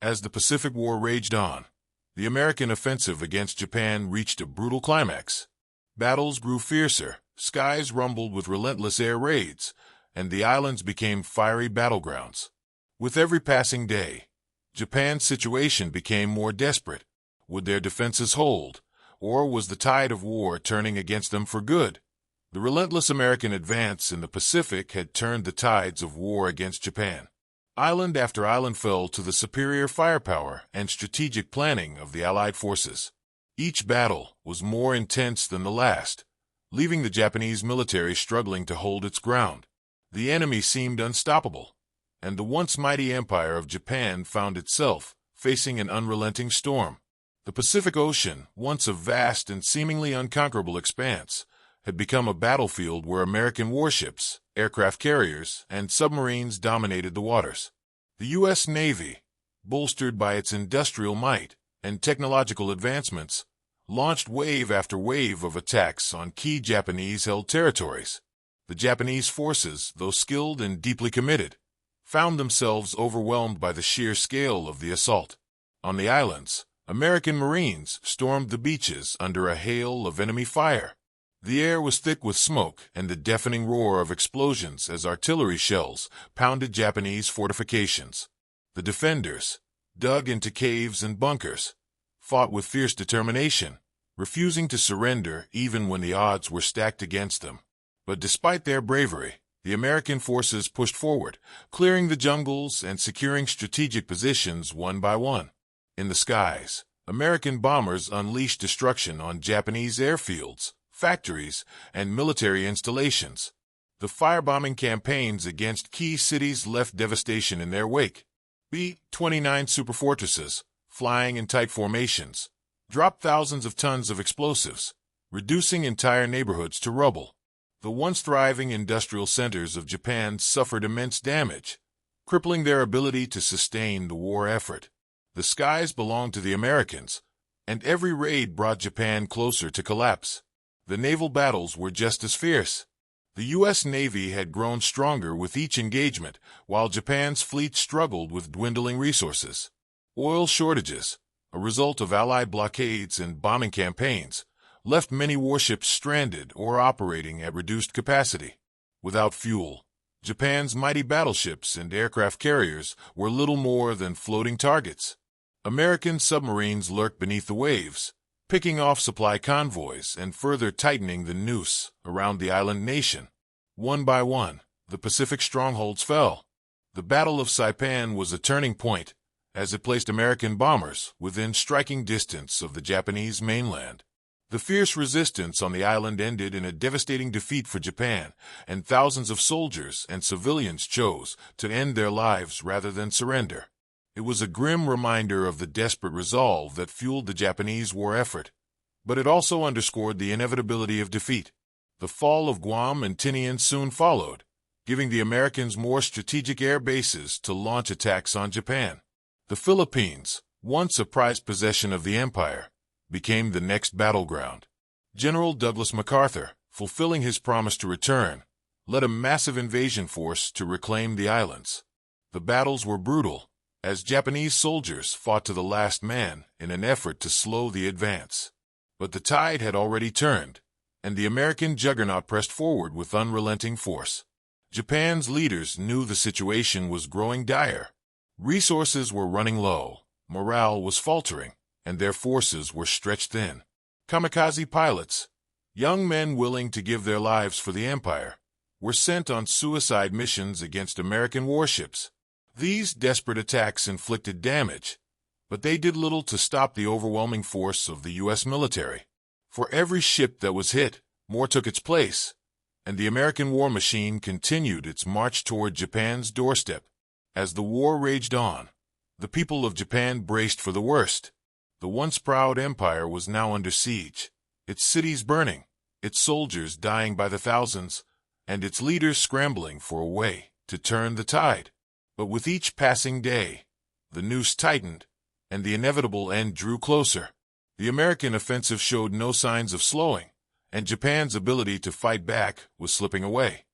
As the Pacific War raged on, the American offensive against Japan reached a brutal climax. Battles grew fiercer, skies rumbled with relentless air raids, and the islands became fiery battlegrounds. With every passing day, Japan's situation became more desperate. Would their defenses hold, or was the tide of war turning against them for good? The relentless American advance in the Pacific had turned the tides of war against Japan. Island after island fell to the superior firepower and strategic planning of the Allied forces. Each battle was more intense than the last, leaving the Japanese military struggling to hold its ground. The enemy seemed unstoppable, and the once mighty empire of Japan found itself facing an unrelenting storm. The Pacific Ocean, once a vast and seemingly unconquerable expanse, had become a battlefield where American warships, aircraft carriers, and submarines dominated the waters. The U.S. Navy, bolstered by its industrial might and technological advancements, launched wave after wave of attacks on key Japanese-held territories. The Japanese forces, though skilled and deeply committed, found themselves overwhelmed by the sheer scale of the assault. On the islands, American Marines stormed the beaches under a hail of enemy fire. The air was thick with smoke and the deafening roar of explosions as artillery shells pounded Japanese fortifications. The defenders, dug into caves and bunkers, fought with fierce determination, refusing to surrender even when the odds were stacked against them. But despite their bravery, the American forces pushed forward, clearing the jungles and securing strategic positions one by one. In the skies, American bombers unleashed destruction on Japanese airfields, factories, and military installations. The firebombing campaigns against key cities left devastation in their wake. B-29 superfortresses, flying in tight formations, dropped thousands of tons of explosives, reducing entire neighborhoods to rubble. The once thriving industrial centers of Japan suffered immense damage, crippling their ability to sustain the war effort. The skies belonged to the Americans, and every raid brought Japan closer to collapse. The naval battles were just as fierce. The U.S. Navy had grown stronger with each engagement, while Japan's fleet struggled with dwindling resources. Oil shortages, a result of Allied blockades and bombing campaigns, left many warships stranded or operating at reduced capacity. Without fuel, Japan's mighty battleships and aircraft carriers were little more than floating targets. American submarines lurked beneath the waves, picking off supply convoys and further tightening the noose around the island nation. One by one, the Pacific strongholds fell. The Battle of Saipan was a turning point, as it placed American bombers within striking distance of the Japanese mainland. The fierce resistance on the island ended in a devastating defeat for Japan, and thousands of soldiers and civilians chose to end their lives rather than surrender. It was a grim reminder of the desperate resolve that fueled the Japanese war effort, but it also underscored the inevitability of defeat. The fall of Guam and Tinian soon followed, giving the Americans more strategic air bases to launch attacks on Japan. The Philippines, once a prized possession of the empire, became the next battleground. General Douglas MacArthur, fulfilling his promise to return, led a massive invasion force to reclaim the islands. The battles were brutal, as Japanese soldiers fought to the last man in an effort to slow the advance. But the tide had already turned, and the American juggernaut pressed forward with unrelenting force. Japan's leaders knew the situation was growing dire. Resources were running low, morale was faltering, and their forces were stretched thin. Kamikaze pilots, young men willing to give their lives for the empire, were sent on suicide missions against American warships. These desperate attacks inflicted damage, but they did little to stop the overwhelming force of the U.S. military. For every ship that was hit, more took its place, and the American war machine continued its march toward Japan's doorstep. As the war raged on, the people of Japan braced for the worst. The once proud empire was now under siege, its cities burning, its soldiers dying by the thousands, and its leaders scrambling for a way to turn the tide. But with each passing day, the noose tightened, and the inevitable end drew closer. The American offensive showed no signs of slowing, and Japan's ability to fight back was slipping away.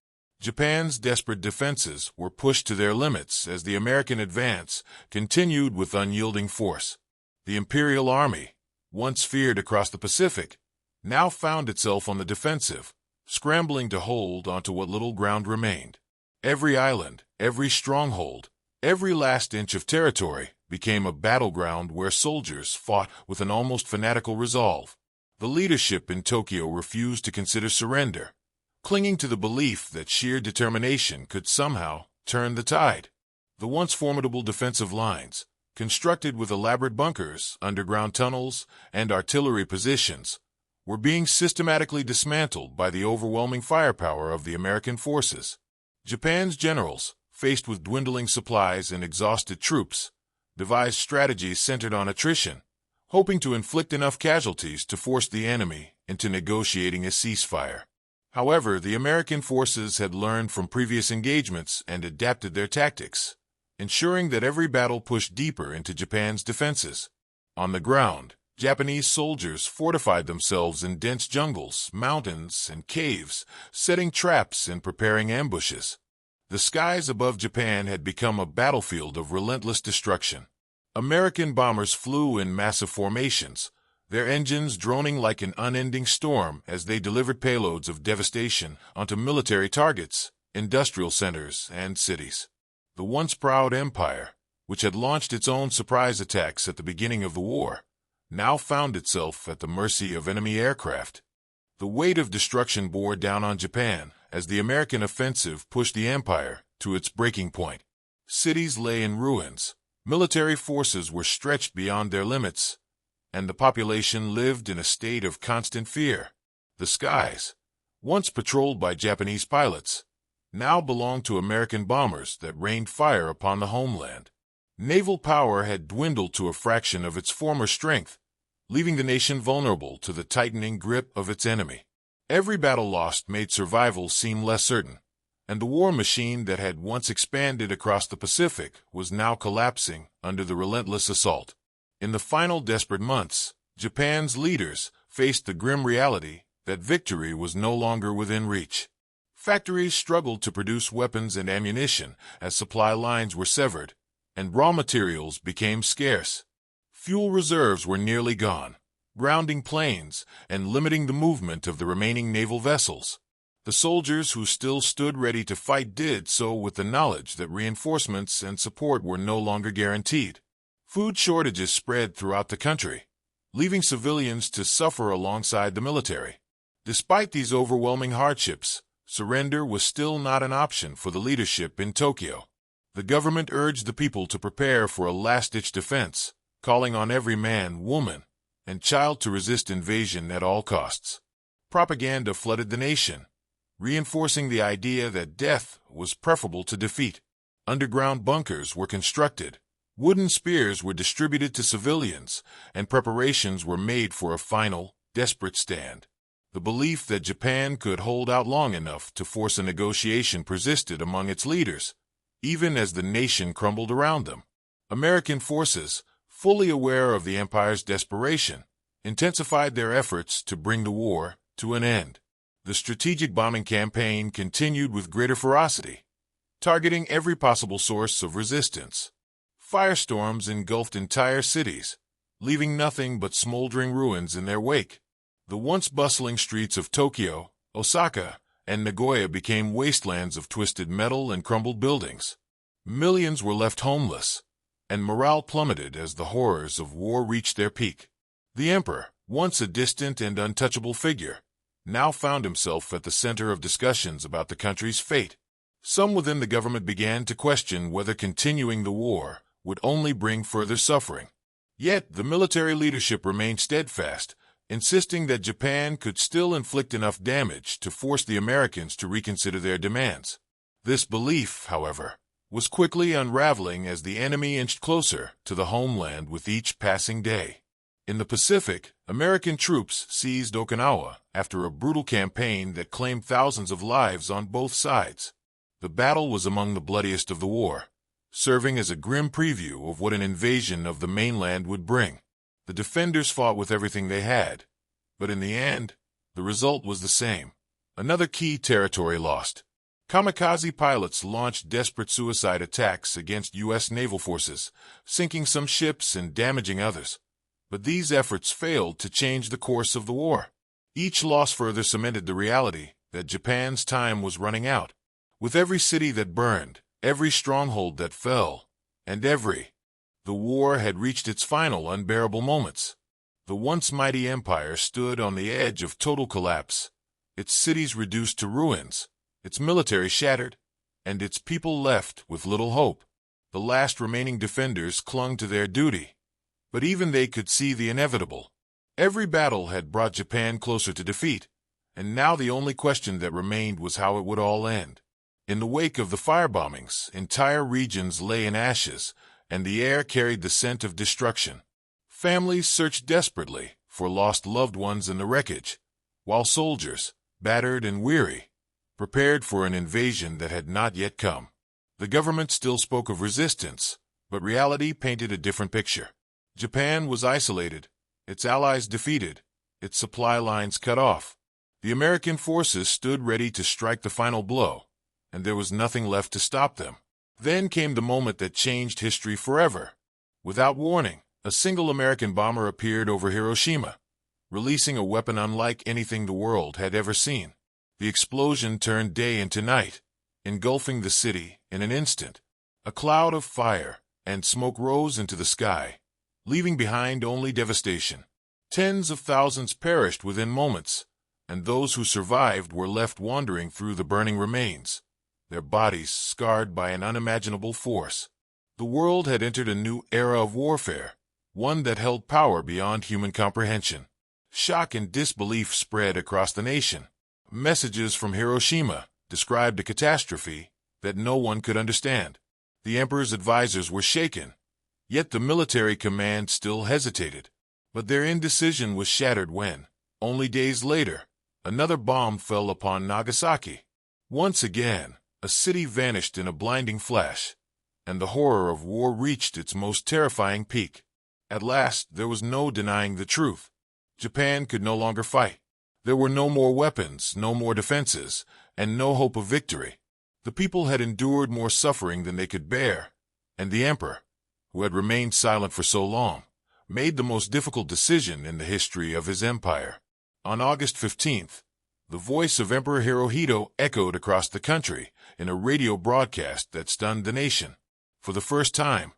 Japan's desperate defenses were pushed to their limits as the American advance continued with unyielding force. The Imperial Army, once feared across the Pacific, now found itself on the defensive, scrambling to hold onto what little ground remained. Every island, every stronghold, every last inch of territory became a battleground where soldiers fought with an almost fanatical resolve. The leadership in Tokyo refused to consider surrender, clinging to the belief that sheer determination could somehow turn the tide. The once formidable defensive lines, constructed with elaborate bunkers, underground tunnels, and artillery positions, were being systematically dismantled by the overwhelming firepower of the American forces. Japan's generals, faced with dwindling supplies and exhausted troops, devised strategies centered on attrition, hoping to inflict enough casualties to force the enemy into negotiating a ceasefire. However, the American forces had learned from previous engagements and adapted their tactics, ensuring that every battle pushed deeper into Japan's defenses. On the ground, Japanese soldiers fortified themselves in dense jungles, mountains, and caves, setting traps and preparing ambushes. The skies above Japan had become a battlefield of relentless destruction. American bombers flew in massive formations, their engines droning like an unending storm as they delivered payloads of devastation onto military targets, industrial centers, and cities. The once proud empire, which had launched its own surprise attacks at the beginning of the war, now found itself at the mercy of enemy aircraft. The weight of destruction bore down on Japan as the American offensive pushed the empire to its breaking point. Cities lay in ruins, military forces were stretched beyond their limits, and the population lived in a state of constant fear. The skies, once patrolled by Japanese pilots, now belonged to American bombers that rained fire upon the homeland. Naval power had dwindled to a fraction of its former strength, leaving the nation vulnerable to the tightening grip of its enemy. Every battle lost made survival seem less certain, and the war machine that had once expanded across the Pacific was now collapsing under the relentless assault. In the final desperate months, Japan's leaders faced the grim reality that victory was no longer within reach. Factories struggled to produce weapons and ammunition as supply lines were severed, and raw materials became scarce. Fuel reserves were nearly gone, grounding planes and limiting the movement of the remaining naval vessels. The soldiers who still stood ready to fight did so with the knowledge that reinforcements and support were no longer guaranteed. Food shortages spread throughout the country, leaving civilians to suffer alongside the military. Despite these overwhelming hardships, surrender was still not an option for the leadership in Tokyo. The government urged the people to prepare for a last-ditch defense, calling on every man, woman, and child to resist invasion at all costs. Propaganda flooded the nation, reinforcing the idea that death was preferable to defeat. Underground bunkers were constructed, wooden spears were distributed to civilians, and preparations were made for a final, desperate stand. The belief that Japan could hold out long enough to force a negotiation persisted among its leaders, even as the nation crumbled around them. American forces, fully aware of the empire's desperation, intensified their efforts to bring the war to an end. The strategic bombing campaign continued with greater ferocity, targeting every possible source of resistance. Firestorms engulfed entire cities, leaving nothing but smoldering ruins in their wake. The once bustling streets of Tokyo, Osaka, and Nagoya became wastelands of twisted metal and crumbled buildings. Millions were left homeless, and morale plummeted as the horrors of war reached their peak. The emperor, once a distant and untouchable figure, now found himself at the center of discussions about the country's fate. Some within the government began to question whether continuing the war would only bring further suffering. Yet the military leadership remained steadfast, insisting that Japan could still inflict enough damage to force the Americans to reconsider their demands. This belief, however, was quickly unraveling as the enemy inched closer to the homeland with each passing day. In the Pacific, American troops seized Okinawa after a brutal campaign that claimed thousands of lives on both sides. The battle was among the bloodiest of the war, serving as a grim preview of what an invasion of the mainland would bring. The defenders fought with everything they had, but in the end, the result was the same: another key territory lost. Kamikaze pilots launched desperate suicide attacks against U.S. naval forces, sinking some ships and damaging others. But these efforts failed to change the course of the war. Each loss further cemented the reality that Japan's time was running out. With every city that burned, every stronghold that fell, and the war had reached its final unbearable moments. The once mighty empire stood on the edge of total collapse, its cities reduced to ruins, its military shattered, and its people left with little hope. The last remaining defenders clung to their duty, but even they could see the inevitable. Every battle had brought Japan closer to defeat, and now the only question that remained was how it would all end. In the wake of the firebombings, entire regions lay in ashes, and the air carried the scent of destruction. Families searched desperately for lost loved ones in the wreckage, while soldiers, battered and weary, prepared for an invasion that had not yet come. The government still spoke of resistance, but reality painted a different picture. Japan was isolated, its allies defeated, its supply lines cut off. The American forces stood ready to strike the final blow, and there was nothing left to stop them. Then came the moment that changed history forever. Without warning, a single American bomber appeared over Hiroshima, releasing a weapon unlike anything the world had ever seen. The explosion turned day into night, engulfing the city in an instant. A cloud of fire and smoke rose into the sky, leaving behind only devastation. Tens of thousands perished within moments, and those who survived were left wandering through the burning remains, their bodies scarred by an unimaginable force. The world had entered a new era of warfare, one that held power beyond human comprehension. Shock and disbelief spread across the nation. Messages from Hiroshima described a catastrophe that no one could understand. The emperor's advisors were shaken, yet the military command still hesitated. But their indecision was shattered when, only days later, another bomb fell upon Nagasaki. Once again, a city vanished in a blinding flash, and the horror of war reached its most terrifying peak. At last, there was no denying the truth. Japan could no longer fight. There were no more weapons, no more defenses, and no hope of victory. The people had endured more suffering than they could bear, and the emperor, who had remained silent for so long, made the most difficult decision in the history of his empire. On August 15th, the voice of Emperor Hirohito echoed across the country in a radio broadcast that stunned the nation. For the first time,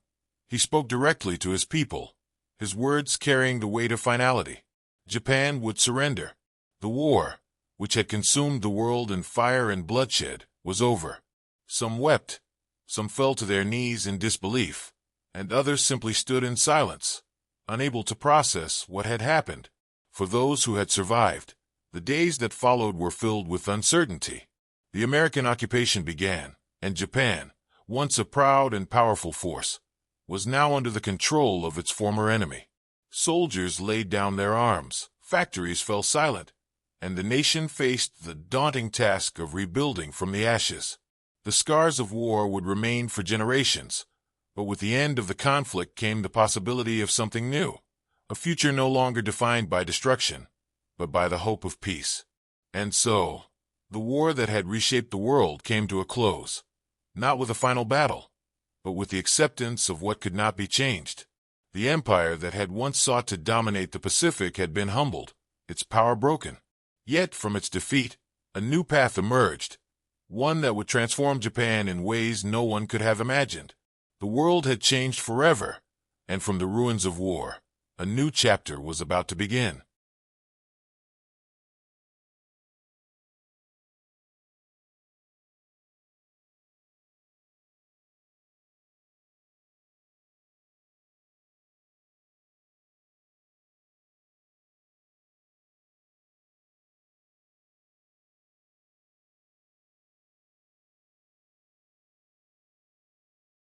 he spoke directly to his people, his words carrying the weight of finality. Japan would surrender. The war, which had consumed the world in fire and bloodshed, was over. Some wept, some fell to their knees in disbelief, and others simply stood in silence, unable to process what had happened. For those who had survived, the days that followed were filled with uncertainty. The American occupation began, and Japan, once a proud and powerful force, was now under the control of its former enemy. Soldiers laid down their arms, factories fell silent, and the nation faced the daunting task of rebuilding from the ashes. The scars of war would remain for generations, but with the end of the conflict came the possibility of something new, a future no longer defined by destruction, but by the hope of peace. And so, the war that had reshaped the world came to a close, not with a final battle, but with the acceptance of what could not be changed. The empire that had once sought to dominate the Pacific had been humbled, its power broken. Yet from its defeat, a new path emerged, one that would transform Japan in ways no one could have imagined. The world had changed forever, and from the ruins of war, a new chapter was about to begin.